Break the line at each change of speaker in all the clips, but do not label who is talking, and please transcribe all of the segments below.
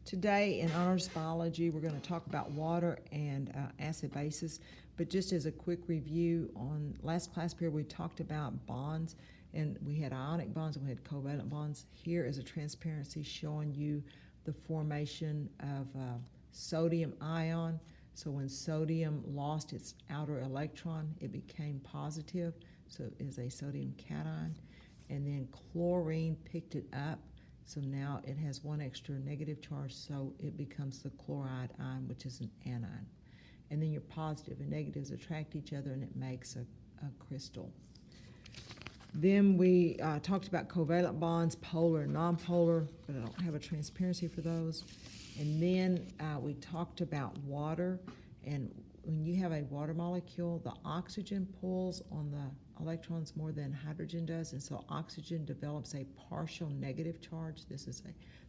Today in honors biology, we're going to talk about water and acid bases. But just as a quick review, on last class period we talked about bonds, and we had ionic bonds and we had covalent bonds. Here is a transparency showing you the formation of sodium ion. So when sodium lost its outer electron, it became positive, so it is a sodium cation. And then chlorine picked it up, so now it has one extra negative charge, so it becomes the chloride ion, which is an anion. And then your positive and negatives attract each other and it makes a crystal. Then we talked about covalent bonds, polar and nonpolar, but I don't have a transparency for those. And then we talked about water, and when you have a water molecule, the oxygen pulls on the electrons more than hydrogen does, and so oxygen develops a partial negative charge. This is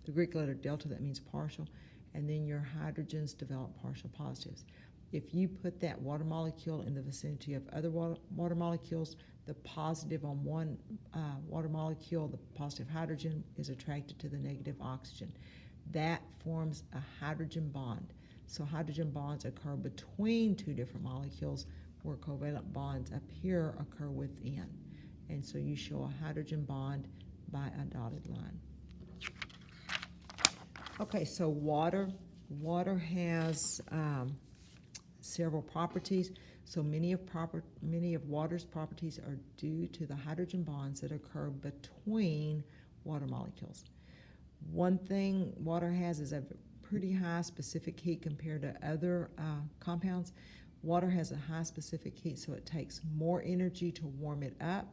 the Greek letter delta, that means partial, and then your hydrogens develop partial positives. If you put that water molecule in the vicinity of other water molecules, the positive on one water molecule, the positive hydrogen, is attracted to the negative oxygen. That forms a hydrogen bond. So hydrogen bonds occur between two different molecules, where covalent bonds up here occur within. And so you show a hydrogen bond by a dotted line. Okay, so water. Water has several properties. So many of water's properties are due to the hydrogen bonds that occur between water molecules. One thing water has is a pretty high specific heat compared to other compounds. Water has a high specific heat, so it takes more energy to warm it up.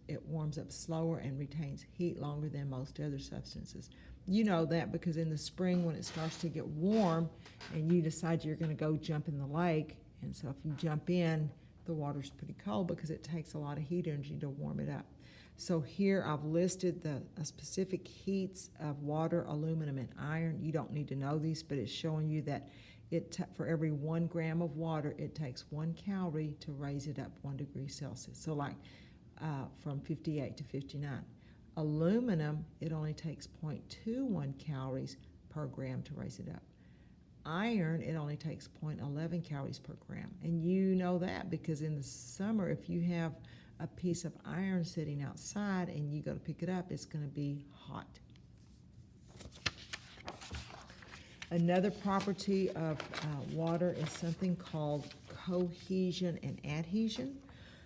It warms up slower and retains heat longer than most other substances. You know that because in the spring, when it starts to get warm and you decide you're going to go jump in the lake, and so if you jump in, the water's pretty cold because it takes a lot of heat energy to warm it up. So here I've listed the specific heats of water, aluminum, and iron. You don't need to know these, but it's showing you that for every 1 gram of water, it takes 1 calorie to raise it up 1 degree Celsius. So like from 58 to 59. Aluminum, it only takes 0.21 calories per gram to raise it up. Iron, it only takes 0.11 calories per gram. And you know that because in the summer, if you have a piece of iron sitting outside and you go to pick it up, it's going to be hot. Another property of water is something called cohesion and adhesion.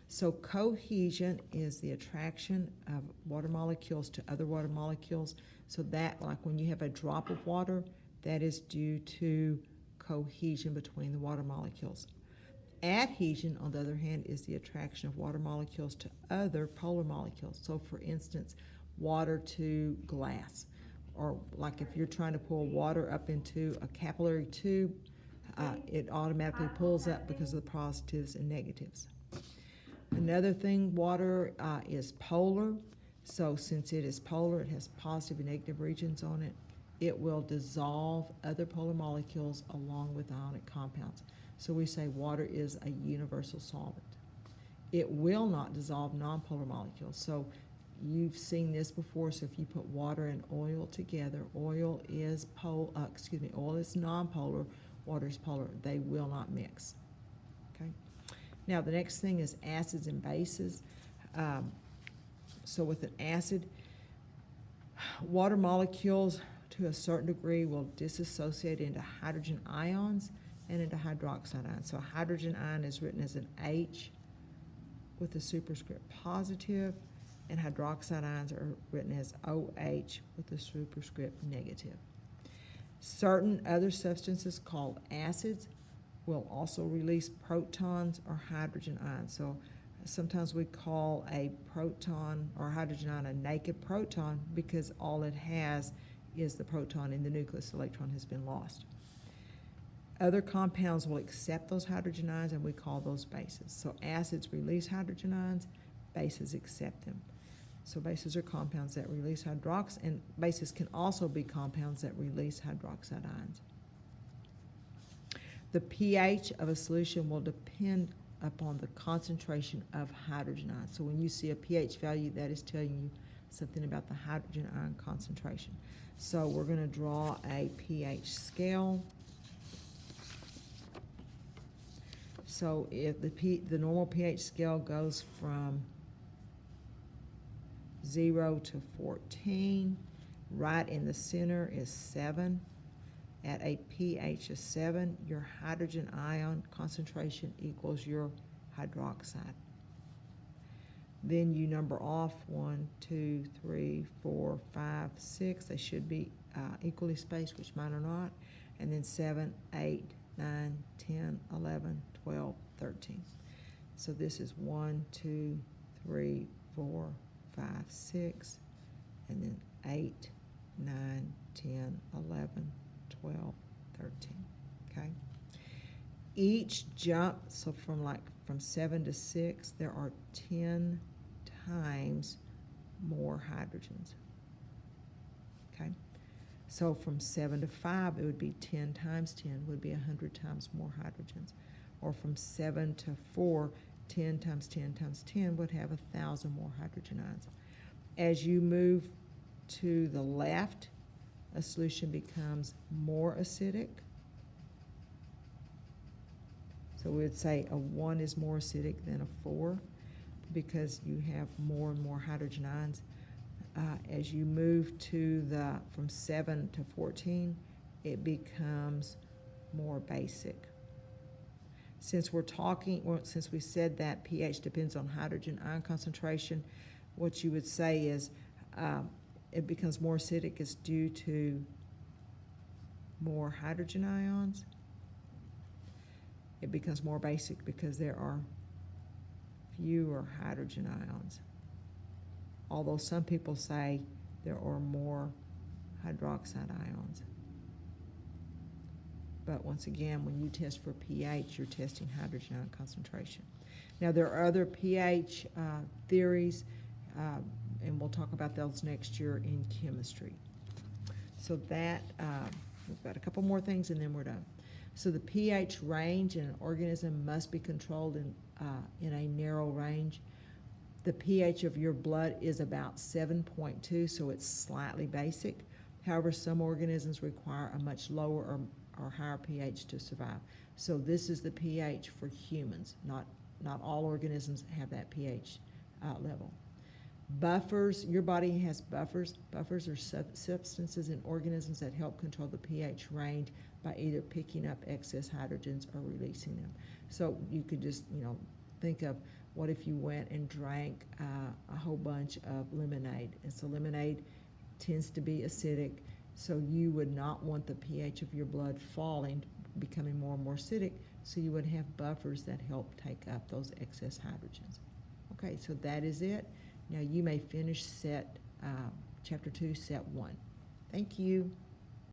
So cohesion is the attraction of water molecules to other water molecules. So that, like when you have a drop of water, that is due to cohesion between the water molecules. Adhesion, on the other hand, is the attraction of water molecules to other polar molecules. So for instance, water to glass, or like if you're trying to pull water up into a capillary tube, it automatically pulls up because of the positives and negatives. Another thing, water is polar. So since it is polar, it has positive and negative regions on it. It will dissolve other polar molecules along with ionic compounds. So we say water is a universal solvent. It will not dissolve nonpolar molecules. So you've seen this before. So if you put water and oil together, oil is oil is nonpolar, water is polar. They will not mix. Okay. Now the next thing is acids and bases. So with an acid, water molecules to a certain degree will dissociate into hydrogen ions and into hydroxide ions. So a hydrogen ion is written as an H with a superscript positive, and hydroxide ions are written as OH with a superscript negative. Certain other substances called acids will also release protons or hydrogen ions. So sometimes we call a proton or hydrogen ion a naked proton because all it has is the proton in the nucleus. The electron has been lost. Other compounds will accept those hydrogen ions, and we call those bases. So acids release hydrogen ions, bases accept them. So bases are compounds that release and bases can also be compounds that release hydroxide ions. The pH of a solution will depend upon the concentration of hydrogen ions. So when you see a pH value, that is telling you something about the hydrogen ion concentration. So we're going to draw a pH scale. So if the normal pH scale goes from 0 to 14, right in the center is 7. At a pH of 7, your hydrogen ion concentration equals your hydroxide. Then you number off 1, 2, 3, 4, 5, 6. They should be equally spaced, which mine are not. And then 7, 8, 9, 10, 11, 12, 13. So this is 1, 2, 3, 4, 5, 6, and then 8, 9, 10, 11, 12, 13. Okay? Each jump, so from 7 to 6, there are 10 times more hydrogens. Okay? So from 7 to 5, it would be 10 times 10 would be 100 times more hydrogens. Or from 7 to 4, 10 times 10 times 10 would have 1,000 more hydrogen ions. As you move to the left, a solution becomes more acidic. So we would say a 1 is more acidic than a 4 because you have more and more hydrogen ions. As you move to from 7 to 14, it becomes more basic. Since since we said that pH depends on hydrogen ion concentration, what you would say is it becomes more acidic is due to more hydrogen ions. It becomes more basic because there are fewer hydrogen ions. Although some people say there are more hydroxide ions. But once again, when you test for pH, you're testing hydrogen ion concentration. Now, there are other pH theories, and we'll talk about those next year in chemistry. So that, we've got a couple more things and then we're done. So the pH range in an organism must be controlled in a narrow range. The pH of your blood is about 7.2, so it's slightly basic. However, some organisms require a much lower or higher pH to survive. So this is the pH for humans. Not all organisms have that pH level. Buffers, your body has buffers. Buffers are substances in organisms that help control the pH range by either picking up excess hydrogens or releasing them. So you could just, think of what if you went and drank a whole bunch of lemonade. And so lemonade tends to be acidic, so you would not want the pH of your blood falling, becoming more and more acidic, so you would have buffers that help take up those excess hydrogens. Okay, so that is it. Now you may finish chapter 2, set 1. Thank you.